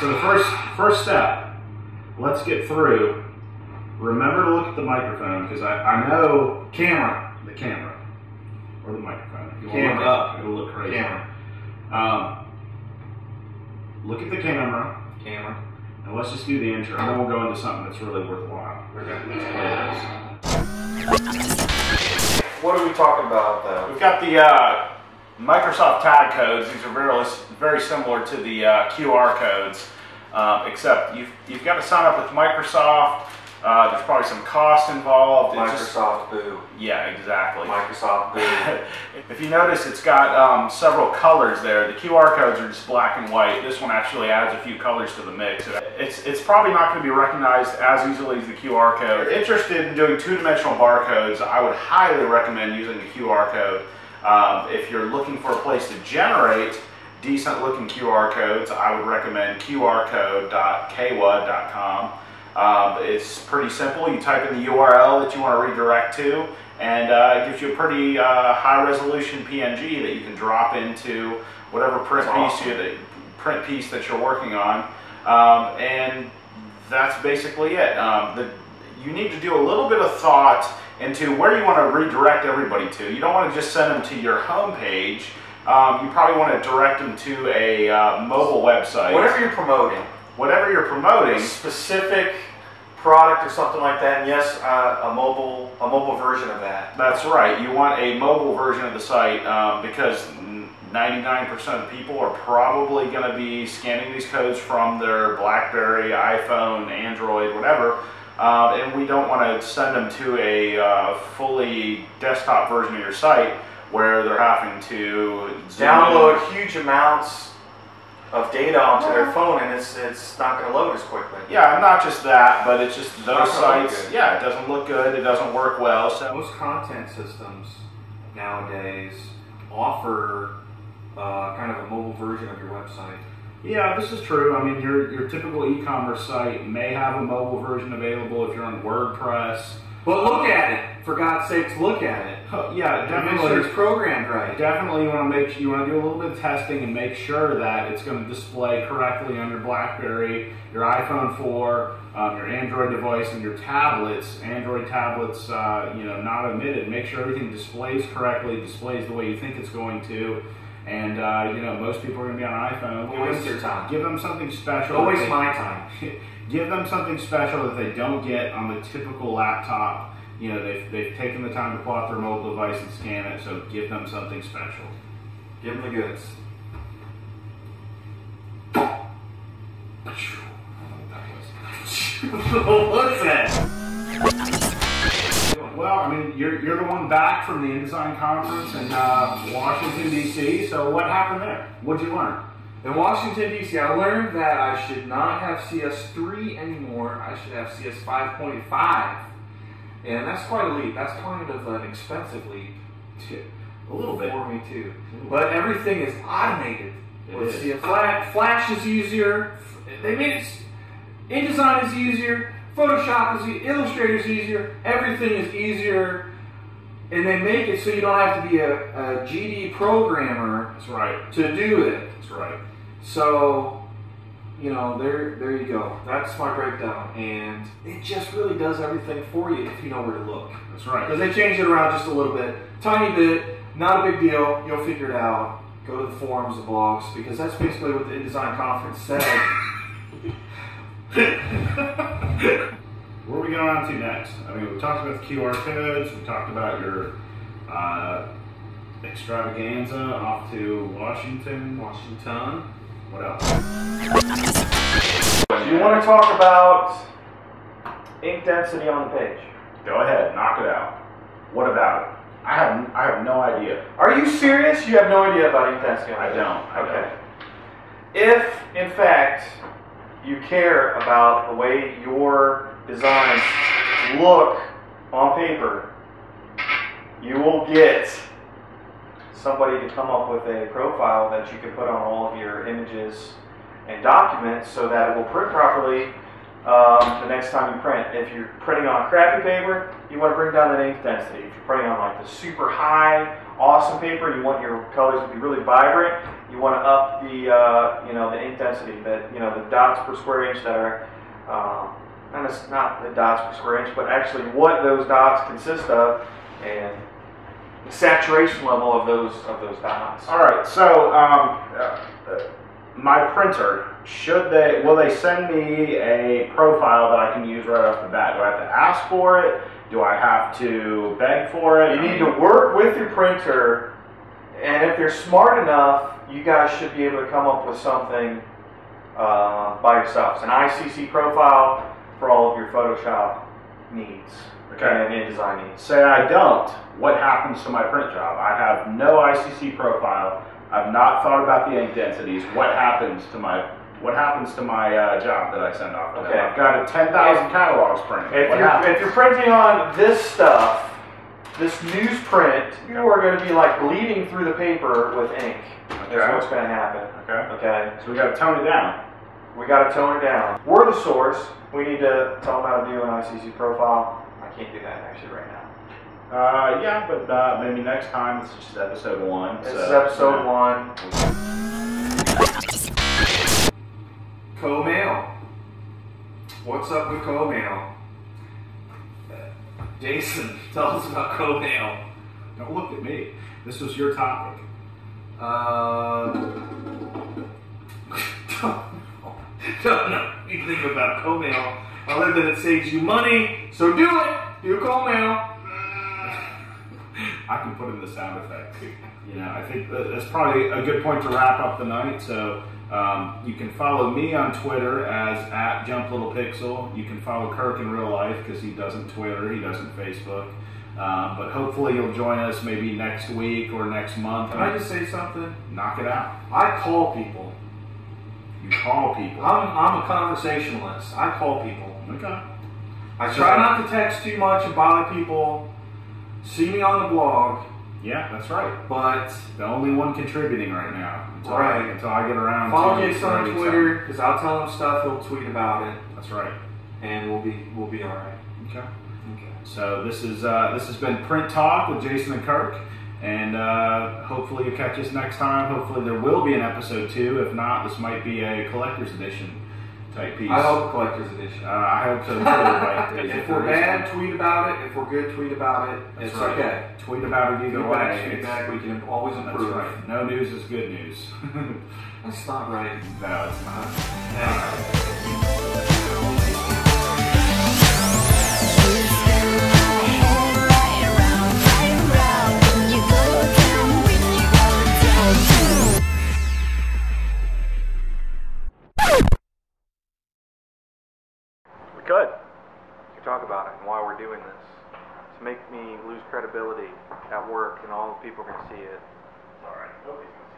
So the first step, let's get through. Remember to look at the microphone, because I know the camera, or the microphone. If you want to look up, it'll look crazy. Look at the camera. And let's just do the intro, and then we'll go into something that's really worthwhile. What are we talking about, though? We've got the Microsoft tag codes. These are very similar to the QR codes, except you've got to sign up with Microsoft. There's probably some cost involved. Microsoft boo. Yeah, exactly. Microsoft boo. If you notice, it's got several colors there. The QR codes are just black and white. This one actually adds a few colors to the mix. It's probably not going to be recognized as easily as the QR code. If you're interested in doing two-dimensional barcodes, I would highly recommend using the QR code. If you're looking for a place to generate decent-looking QR codes, I would recommend qrcode.kwud.com. It's pretty simple. You type in the URL that you want to redirect to, and it gives you a pretty high-resolution PNG that you can drop into whatever print piece that you're working on, and that's basically it. You need to do a little bit of thought into where you want to redirect everybody to. You don't want to just send them to your home page. You probably want to direct them to a mobile website. Whatever you're promoting. Whatever you're promoting, specific product or something like that, and yes, a mobile version of that. That's right. You want a mobile version of the site because 99% of people are probably going to be scanning these codes from their BlackBerry, iPhone, Android, whatever, and we don't want to send them to a fully desktop version of your site where they're having to download huge amounts of data onto their phone, and it's not going to load as quickly. Yeah, not just that, but it's just those sites. Yeah, it doesn't look good. It doesn't work well. So most content systems nowadays offer kind of a mobile version of your website. Yeah, this is true. I mean, your typical e-commerce site may have a mobile version available if you're on WordPress. But look at it, for God's sakes, look at it. Yeah, definitely. Make sure it's programmed right. Definitely, you want to do a little bit of testing and make sure that it's going to display correctly on your BlackBerry, your iPhone 4, your Android device, and your tablets. Android tablets, not omitted. Make sure everything displays correctly, displays the way you think it's going to. And most people are going to be on iPhone. Waste your time. Give them something special. Don't waste my time. Give them something special that they don't get on the typical laptop. They've taken the time to pull out their mobile device and scan it, so give them something special. Give them the goods. What's that? Well, I mean, you're the one back from the InDesign Conference in Washington, D.C., so what happened there? What'd you learn? In Washington, D.C., I learned that I should not have CS3 anymore. I should have CS 5.5. And that's quite a leap. That's kind of an expensive leap. A little bit. For me, too. But everything is automated. Let's see, Flash is easier. They made it. InDesign is easier. Photoshop is easier. Illustrator is easier. Everything is easier. And they make it so you don't have to be a GD programmer. That's right. To do it. That's right. So, there you go. That's my breakdown. And it just really does everything for you if you know where to look. That's right. Because they changed it around just a little bit. Tiny bit. Not a big deal. You'll figure it out. Go to the forums, the blogs, because that's basically what the InDesign Conference said. Where are we going on to next? I mean, we talked about the QR codes. We talked about your extravaganza off to Washington. What else? Do you want to talk about ink density on the page? Go ahead, knock it out. What about it? I have no idea. Are you serious? You have no idea about ink density on the page? I don't. If, in fact, you care about the way your designs look on paper, you will get somebody to come up with a profile that you can put on all of your images and documents so that it will print properly the next time you print. If you're printing on crappy paper, you want to bring down that ink density. If you're printing on like the super high awesome paper, you want your colors to be really vibrant, you want to up the the ink density, that the dots per square inch that are and it's not the dots per square inch, but actually what those dots consist of, and the saturation level of those dots. All right, so my printer, will they send me a profile that I can use right off the bat? Do I have to ask for it? Do I have to beg for it? You need to work with your printer, and if they're smart enough, you guys should be able to come up with something by yourselves. An ICC profile for all of your Photoshop needs. Okay. And InDesign needs. Say I don't. What happens to my print job? I have no ICC profile. I've not thought about the ink densities. What happens to my job that I send off? Okay. I've got a 10,000 catalogs printed. If you're printing on this stuff, this newsprint, you are going to be like bleeding through the paper with ink. Okay. That's what's going to happen. Okay. Okay. So we got to tone it down. We got to tone it down. We're the source. We need to tell them how to do an ICC profile. I can't do that actually right now. Yeah, but maybe next time. This is just episode 1. This is episode 1. Co-mail. What's up with co-mail? Jason, tell us about co-mail. Don't look at me. This was your topic. Don't know anything about co-mail other than it saves you money, so do it. Do co-mail. I can put in the sound effect. I think that's probably a good point to wrap up the night. So you can follow me on Twitter as @JumpLittlePixel. You can follow Kirk in real life because he doesn't Twitter, he doesn't Facebook. But hopefully you'll join us maybe next week or next month. Can I just say something? Knock it out. I call people. You call people. I'm a conversationalist. I call people. Okay. I try not to text too much and bother people. See me on the blog. Yeah, that's right. But the only one contributing right now until I get around. Follow Jason on Twitter because I'll tell him stuff. He'll tweet about it. That's right. And we'll be all right. Okay. Okay. So this has been Print Talk with Jason and Kirk, and hopefully you'll catch us next time. Hopefully there will be an episode 2. If not, this might be a collector's edition type piece. I hope collector's edition. I hope so too. If we're bad, tweet about it. If we're good, tweet about it. It's right. Okay. Tweet about it either way. Feedback, we can always improve. That's right. No news is good news. That's not right. No, it's not. We could talk about it and why we're doing this. To make me lose credibility at work and all the people are going to see it. All right. Nobody's gonna